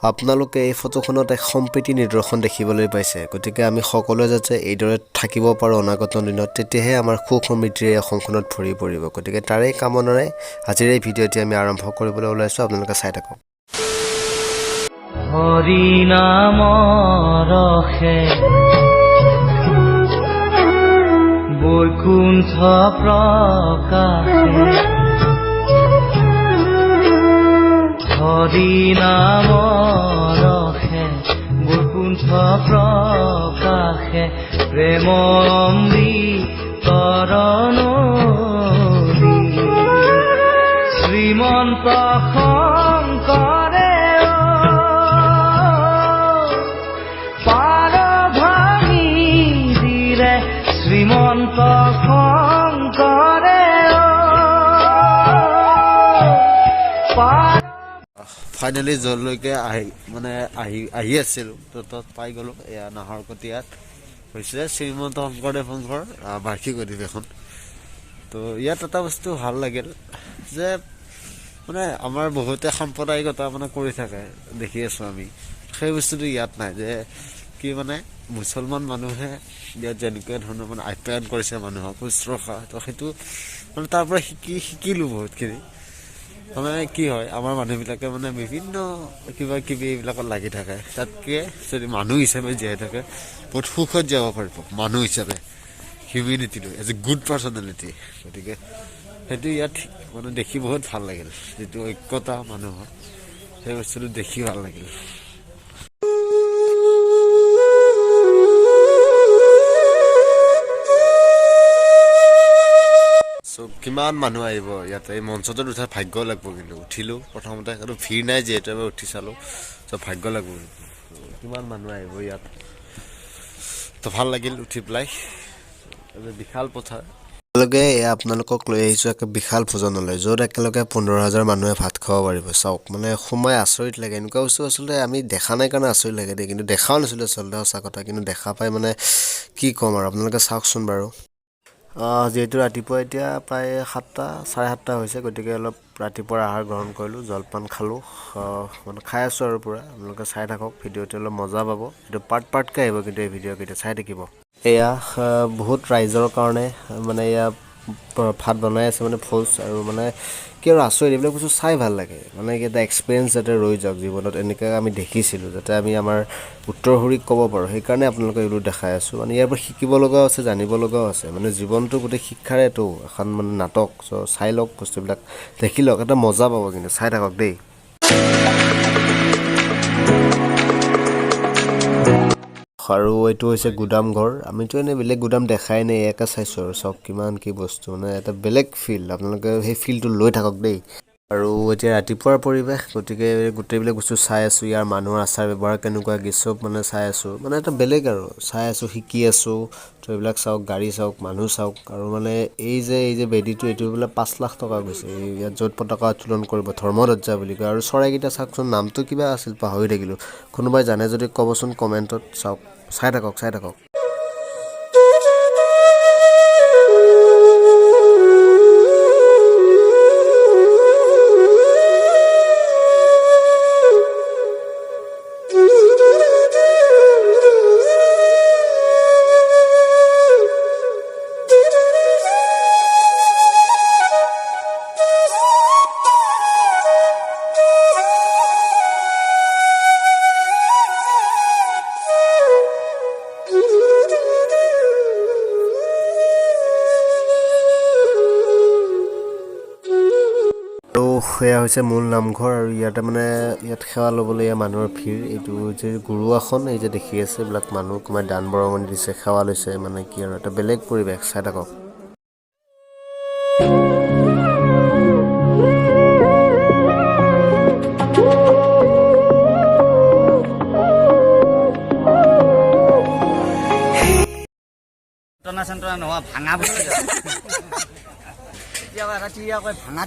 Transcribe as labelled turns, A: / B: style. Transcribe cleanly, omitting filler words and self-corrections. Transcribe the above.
A: আপোনালোকে এই ফটোখনত এক সম্প্ৰীতি নিদৰ্শন দেখিবলৈ পাইছে গতিকে আমি সকলোৱে যাতে এইদৰে থাকিব পাৰো অনাগত দিনত তেতিয়াহে আমাৰ সুখ সমৃদ্ধিৰে অসমখনত ভৰি পৰিব গতিকে তাৰে কামনাৰে আজিৰ এই ভিডিঅ'টি আমি আৰম্ভ কৰিবলৈ ওলাইছো আপোনালোকে চাই থাকক
B: হৰি নাম ৰখে বৈকুণ্ঠ প্ৰকাশে হৰি নাম ৰখে বৈকুণ্ঠ প্ৰকাশে প্ৰেম অমৃতৰণ শ্ৰীমন্ত শংকৰে পাৰ ভাঙি দিলে শ্ৰীমন্ত শংকৰে
A: ফাইনেলি যলৈকে আহি আছিল তত পাই গলো এয়া নাহৰকটীয়াত হৈছে শ্ৰীমন্ত শংকৰদেৱৰ বাৰ্ষিক অধিৱেশন তো ইয়াত এটা বস্তু ভাল লাগিল যে মানে আমাৰ বহুতে সাম্প্ৰদায়িকতা মানে কৰি থাকে দেখি আছো আমি সেই বস্তুটো ইয়াত নাই যে কি মানে মুছলমান মানুহে ইয়াত যেনেকুৱা ধৰণৰ মানে আপ্যায়ন কৰিছে মানুহক শুশ্ৰূষা তো সেইটো মানে তাৰ পৰা শিকিলো বহুতখিনি মানে কি হয় আমাৰ মানুহবিলাকে মানে বিভিন্ন কিবা কিবি এইবিলাকত লাগি থাকে তাতকে যদি মানুহ হিচাপে জীয়াই থাকে বহুত সুখত যাব পাৰিব মানুহ হিচাপে হিউমেনিটিটো এজ এ গুড পাৰ্চনেলিটি গতিকে সেইটো ইয়াত মানে দেখি বহুত ভাল লাগিল যিটো ঐক্যতা মানুহৰ সেই বস্তুটো দেখি ভাল লাগিল কিমান মানুহ আহিব ইয়াতে এই মঞ্চটোত উঠা ভাগ্য লাগিব কিন্তু উঠিলো প্ৰথমতে আৰু ভিৰ নাই যিহেতু এবাৰ উঠি চালো চব ভাগ্য লাগিব কিমান মানুহ আহিব ইয়াত তো ভাল লাগিল উঠি পেলাই বিশাল পথাৰ একেলগে আপোনালোকক লৈ আহিছো এক বিশাল ভোজনলৈ য'ত একেলগে 15,000 মানুহে ভাত খাব পাৰিব চাওক মানে সময় আচৰিত লাগে এনেকুৱা বস্তু আচলতে আমি দেখা নাই কাৰণে আচৰিত লাগে দেই কিন্তু দেখাও নাছিলো আচলতে সঁচা কথা কিন্তু দেখা পাই মানে কি ক'ম আৰু আপোনালোকে চাওকচোন বাৰু যেহেতু ৰাতিপুৱা এতিয়া প্ৰায় 7:30 হৈছে গতিকে অলপ ৰাতিপুৱাৰ আহাৰ গ্ৰহণ কৰিলোঁ জলপান খালোঁ মানে খাই আছোঁ আৰু পূৰা আপোনালোকে চাই থাকক ভিডিঅ'টো অলপ মজা পাব এইটো পাৰ্টকৈ আহিব কিন্তু এই ভিডিঅ'কেইটা চাই থাকিব এয়া বহুত ৰাইজৰ কাৰণে মানে এয়া ভাত বনাই আছে মানে ভোজ আৰু মানে কি আৰু আচৰিত এইবিলাক বস্তু চাই ভাল লাগে মানে এটা এক্সপিৰিয়েঞ্চ যাতে ৰৈ যাওক জীৱনত এনেকৈ আমি দেখিছিলোঁ যাতে আমি আমাৰ উত্তৰসূৰীক ক'ব পাৰোঁ সেইকাৰণে আপোনালোকে এইবোৰ দেখাই আছোঁ মানে ইয়াৰ পৰা শিকিব লগাও আছে জানিব লগাও আছে মানে জীৱনটো গোটেই শিক্ষাৰেতো এখন মানে নাটক চ' চাই লওক বস্তুবিলাক দেখি লওক এটা মজা পাব কিন্তু চাই থাকক দেই আৰু এইটো হৈছে গুদাম ঘৰ আমিতো এনেই বেলেগ গুদাম দেখাই নাই এয়াকে চাইছোঁ আৰু চাওক কিমান কি বস্তু মানে এটা বেলেগ ফিল্ড আপোনালোকে সেই ফিল্ডটো লৈ থাকক দেই আৰু এতিয়া ৰাতিপুৱাৰ পৰিৱেশ গতিকে গোটেইবিলাক বস্তু চাই আছোঁ ইয়াৰ মানুহৰ আচাৰ ব্যৱহাৰ কেনেকুৱা কি চব মানে চাই আছোঁ মানে এটা বেলেগ আৰু চাই আছোঁ শিকি আছোঁ তো এইবিলাক চাওক গাড়ী চাওক মানুহ চাওক আৰু মানে এই যে বেদীটো এইটো বোলে 5 লাখ টকা গৈছে ইয়াত য'ত পতাকা উত্তোলন কৰিব ধৰ্মধ্বজা বুলি কয় আৰু চৰাইকেইটা চাওকচোন নামটো কিবা আছিল পাহৰি থাকিলোঁ কোনোবাই জানে যদি ক'বচোন কমেণ্টত চাওক চাই থাকক এয়া হৈছে মূল নামঘৰ আৰু ইয়াতে মানে ইয়াত সেৱা ল'বলৈ মানুহৰ ভিৰ এইটো যে গুৰু আসন এই যে দেখি আছে এইবিলাক মানুহ কোনোবাই দান বৰঙণি দিছে সেৱা লৈছে মানে কি আৰু এটা বেলেগ পৰিৱেশ চাই থাকক
C: নহয় ভাঙা বস্তু ভাঙা